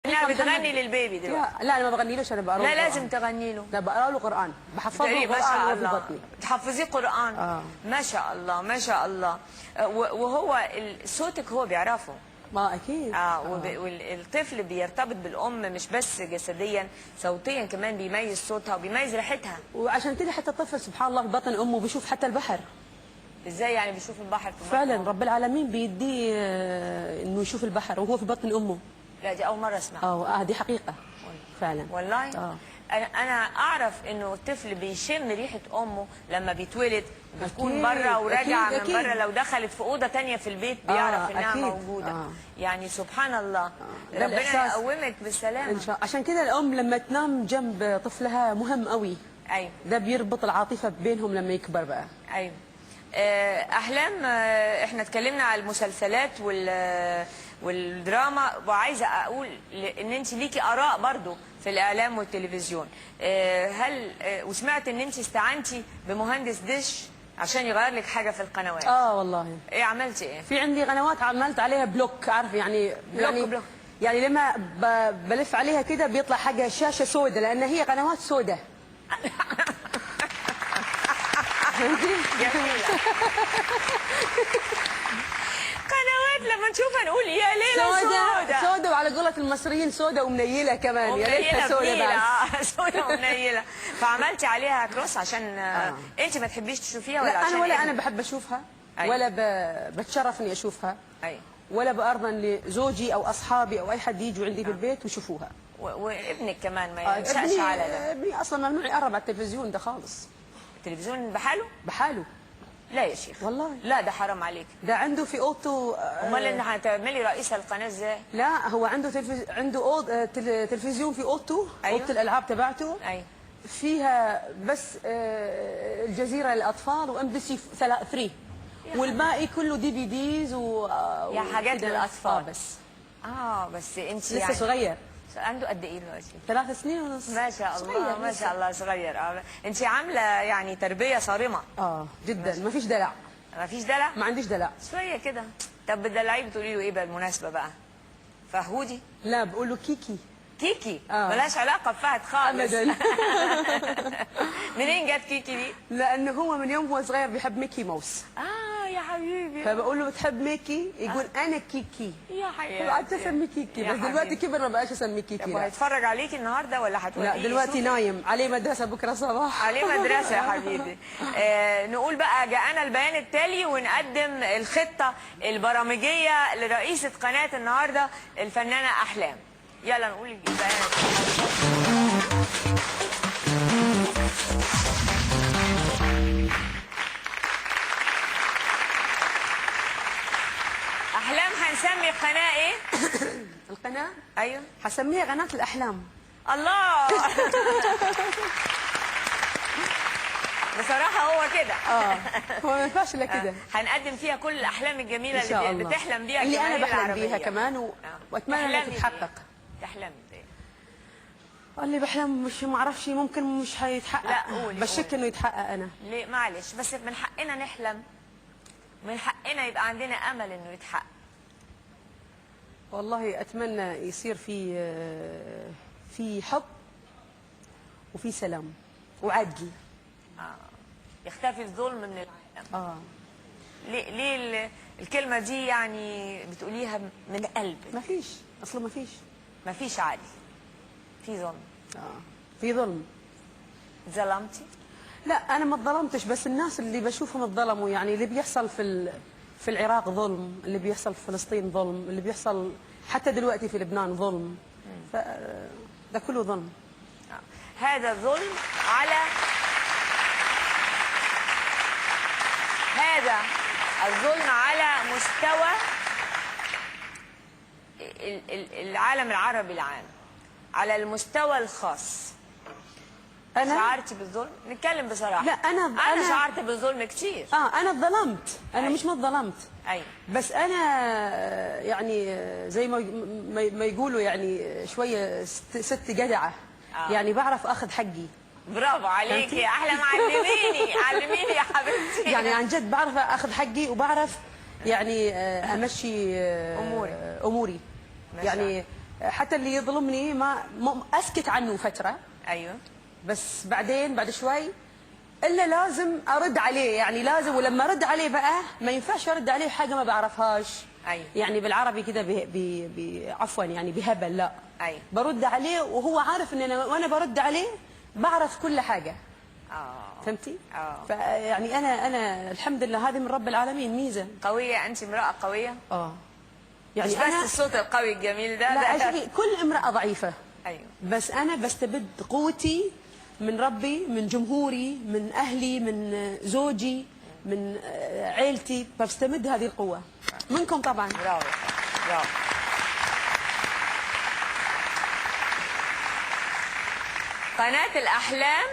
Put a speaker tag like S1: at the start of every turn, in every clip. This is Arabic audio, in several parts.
S1: انها بتغني للبيبي دلوقتي.
S2: لا انا ما بغنيلوش، انا بقرا له.
S1: لا لازم تغني له.
S2: لا بقرا له قران، بحفظه
S1: ما
S2: قران
S1: شاء
S2: وهو في
S1: الله
S2: بطني.
S1: تحفظيه قران. ما شاء الله ما شاء الله. وهو صوتك هو بيعرفه.
S2: ما اكيد.
S1: والطفل بيرتبط بالام مش بس جسديا، صوتيا كمان بيميز صوتها وبيميز ريحتها.
S2: وعشان كده حتى الطفل سبحان الله في بطن امه بيشوف حتى البحر.
S1: ازاي يعني بيشوف البحر في
S2: فعلا رب العالمين بيديه انه يشوف البحر وهو في بطن امه.
S1: لا دي اول مره اسمعها.
S2: دي حقيقه فعلا
S1: والله. انا اعرف انه الطفل بيشم ريحه امه لما بيتولد، بتكون بره وراجع من بره، لو دخلت في اوضه ثانيه في البيت بيعرف انها موجوده. يعني سبحان الله. ربنا يقومك بالسلامه
S2: ان شاء الله. عشان كده الام لما تنام جنب طفلها مهم قوي.
S1: ايوه
S2: ده بيربط العاطفه بينهم لما يكبر بقى.
S1: ايوه. احلام، احنا اتكلمنا على المسلسلات والدراما، وعايزه اقول ان انت ليكي اراء برضو في الاعلام والتلفزيون. هل وسمعت ان انت استعنتي بمهندس دش عشان يغير لك حاجه في القنوات؟
S2: والله.
S1: ايه عملتي ايه؟
S2: في عندي قنوات عملت عليها بلوك، عارف يعني
S1: بلوك.
S2: يعني لما بلف عليها كده بيطلع حاجه شاشه سوداء، لان هي قنوات سوداء.
S1: جميلة. قنوات لما نشوفها نقول يا ليلة
S2: سودة، وعلى قولة المصريين سودة ومنيلة كمان. يا ليلة سودة
S1: سودة ومنيلة. فعملتي عليها كروس عشان انت ما تحبيش تشوفيها ولا
S2: لا
S1: عشان
S2: انا بحب اشوفها. ولا بتشرف اني اشوفها. ولا بأرضن لزوجي او اصحابي او اي حد يجوا عندي في البيت ويشوفوها.
S1: وابنك كمان ما ينشأش على ده.
S2: ابني اصلا ممنوع يقرب على التلفزيون ده خالص.
S1: التلفزيون بحاله؟
S2: بحاله.
S1: لا يا شيخ
S2: والله.
S1: لا ده حرام عليك.
S2: ده عنده في اوضته.
S1: امال انت هتعملي رئيس القناه ازاي؟
S2: لا هو عنده تلفزيون في اوضته.
S1: أيوه؟
S2: اوضه الالعاب تبعته.
S1: ايوه.
S2: فيها بس الجزيره للاطفال وام بي سي 3، والباقي كله دي في ديز
S1: يا حاجات للاطفال
S2: بس.
S1: بس انت
S2: لسه يعني صغير.
S1: عنده قد ايه دلوقتي؟
S2: 3 سنين ونص.
S1: ما شاء الله ما شاء الله صغير. انت عامله يعني تربيه صارمه.
S2: جدا. ما فيش دلع.
S1: ما فيش دلع؟ ما
S2: عنديش دلع.
S1: شويه كده. طب بتدلعيه بتقولي له ايه بالمناسبه بقى؟ فهودي؟
S2: لا بقول له كيكي.
S1: كيكي؟ ملهاش علاقه بفهد خالص.
S2: ابدا.
S1: منين جت كيكي دي؟
S2: لانه هو من يوم هو صغير بيحب ميكي ماوس.
S1: يا حبيبي.
S2: فبقول له بتحب ميكي؟ يقول انا كيكي.
S1: يا حبيبي.
S2: قعدت اسميه كيكي، بس دلوقتي كبر ما بقاش اسميه كيكي.
S1: طب هيتفرج عليكي النهارده ولا هتوديه؟
S2: لا دلوقتي نايم، عليه مدرسه بكره صباح.
S1: عليه مدرسه يا حبيبي. نقول بقى جاءنا البيان التالي ونقدم الخطه البرامجيه لرئيسه قناه النهارده الفنانه احلام. يلا نقول البيان. احلام هنسمي القناه ايه؟
S2: القناه؟
S1: ايوه
S2: هسميها قناه الاحلام.
S1: الله. بصراحه هو كده.
S2: هو ما ينفعش الا كده.
S1: هنقدم فيها كل الاحلام الجميله اللي بتحلم بيها
S2: اللي انا بحلم بيها كمان واتمنى انها تتحقق.
S1: تحلمي بايه؟
S2: اللي بحلم مش ما اعرفش، ممكن مش هيتحقق.
S1: لا قولي.
S2: بشك انه يتحقق انا.
S1: ليه؟ معلش بس من حقنا نحلم، من حقنا يبقى عندنا امل انه يتحقق.
S2: والله اتمنى يصير في حب وفي سلام وعدل.
S1: يختفي الظلم من العالم. ليه الكلمه دي يعني بتقوليها من قلبك؟
S2: مفيش، اصلا مفيش
S1: عادل، في ظلم.
S2: في ظلم.
S1: اتظلمتي؟
S2: لا انا ما اتظلمتش، بس الناس اللي بشوفهم اتظلموا. يعني اللي بيحصل في العراق ظلم، اللي بيحصل في فلسطين ظلم، اللي بيحصل حتى دلوقتي في لبنان ظلم. ده كله ظلم.
S1: هذا الظلم على مستوى العالم العربي العام، على المستوى الخاص. أنا شعرتي بالظلم؟ نتكلم بصراحة.
S2: لا أنا
S1: شعرت بالظلم كتير.
S2: أنا اتظلمت. أنا مش ما اتظلمت.
S1: أيوة.
S2: بس أنا يعني زي ما يقولوا يعني شوية ست جدعة. يعني بعرف أخذ حقي.
S1: برافو عليكي يا أحلام. علميني يا حبيبتي.
S2: يعني عن جد بعرف أخذ حقي وبعرف يعني أمشي أموري. يعني حتى اللي يظلمني ما اسكت عنه فتره.
S1: ايوه.
S2: بس بعدين بعد شوي الا لازم ارد عليه، يعني لازم. ولما ارد عليه بقى ما ينفعش ارد عليه حاجه ما بعرفهاش.
S1: أيوة.
S2: يعني بالعربي كده عفوا يعني بهبل، لا.
S1: أيوة.
S2: برد عليه وهو عارف ان انا وانا برد عليه بعرف كل حاجه. فهمتي؟ فيعني انا الحمد لله هذه من رب العالمين ميزه.
S1: قويه، انت امراه قويه.
S2: يعني
S1: مش بس الصوت القوي الجميل ده.
S2: لا كل امراه ضعيفه.
S1: ايوه.
S2: بس انا بستبد قوتي من ربي، من جمهوري، من اهلي، من زوجي، من عيلتي، بستمد هذه القوه منكم طبعا.
S1: برافو برافو. قناة الأحلام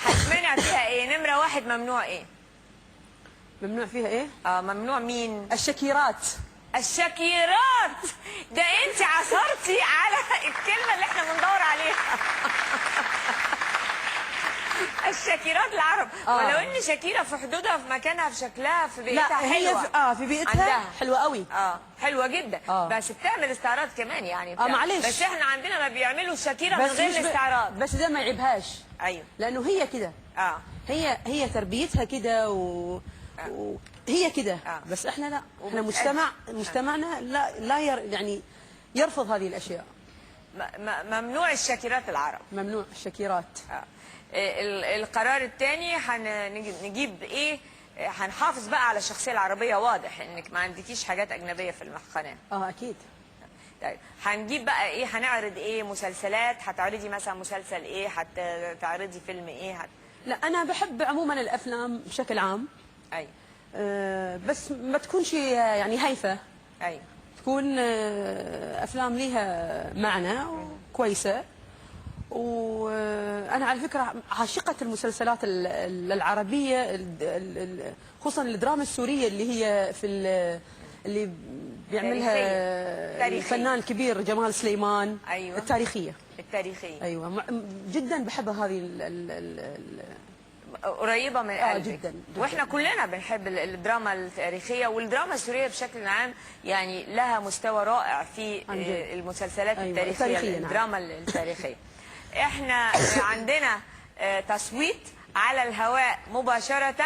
S1: هتمنع فيها إيه؟ نمرة واحد ممنوع إيه؟
S2: ممنوع فيها إيه؟
S1: ممنوع مين؟
S2: الشكيرات.
S1: الشكيرات، ده أنت عثرتي على الكلمة اللي إحنا بندور عليها. الشكيرات العرب. ولو ان شكيره في حدودها، في مكانها، في شكلها، في بيئتها حلوه.
S2: هي في بيئتها عندها. حلوه قوي.
S1: حلوه جدا. بس بتعمل استعراض كمان يعني.
S2: معلش.
S1: بس احنا عندنا ما بيعملوا الشكيره من غير الاستعراض.
S2: بس ده ما يعيبهاش.
S1: ايوه.
S2: لانه هي كده. هي تربيتها كده وهي كده. بس احنا لا، احنا مجتمعنا لا يعني يرفض هذه الاشياء.
S1: ممنوع الشكيرات العرب.
S2: ممنوع الشكيرات.
S1: القرار الثاني نجيب ايه؟ هنحافظ بقى على الشخصيه العربيه. واضح انك ما عندكيش حاجات اجنبيه في القناه.
S2: اكيد.
S1: طيب هنجيب بقى ايه؟ هنعرض ايه؟ مسلسلات؟ هتعرضي مثلا مسلسل ايه؟ هتعرضي فيلم ايه؟
S2: لا انا بحب عموما الافلام بشكل عام.
S1: ايوه.
S2: بس ما تكونش يعني هايفه.
S1: ايوه.
S2: تكون افلام ليها معنى وكويسه. وانا على فكره عاشقه المسلسلات العربيه، خصوصا الدراما السوريه اللي هي اللي بيعملها الفنان الكبير جمال سليمان.
S1: أيوة.
S2: التاريخيه.
S1: ايوه
S2: جدا بحبها هذه
S1: قريبه من قلبك.
S2: جدا.
S1: واحنا كلنا بنحب الدراما التاريخيه والدراما السوريه بشكل عام، يعني لها مستوى رائع في المسلسلات التاريخيه. الدراما التاريخيه. احنا عندنا تصويت على الهواء مباشرة.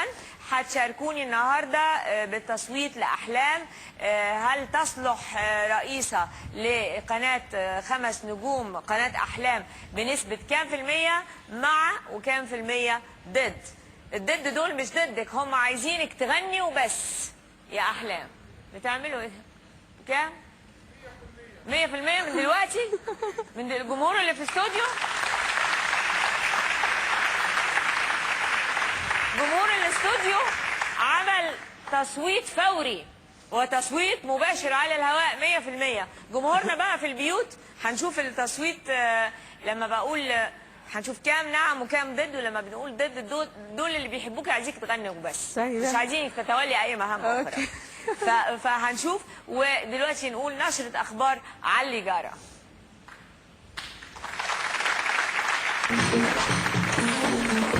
S1: هتشاركوني النهاردة بالتصويت لأحلام. هل تصلح رئيسة لقناة 5 نجوم، قناة أحلام، بنسبة كام في المية مع وكام في المية ضد؟ الضد دول مش ضدك، هم عايزينك تغني وبس. يا أحلام بتعملوا ايه؟ كام؟ 100% من دلوقتي؟ من الجمهور اللي في الاستوديو؟ جمهور الاستوديو عمل تصويت فوري وتصويت مباشر على الهواء 100%. جمهورنا بقى في البيوت هنشوف التصويت. لما بقول هنشوف كام نعم وكام ضد، ولما بنقول ضد دول اللي بيحبوك عايزيك تغني وبس، مش عايزينك تتولي اي مهام اخرى. فهنشوف. ودلوقتي نقول نشرة اخبار علي جارة.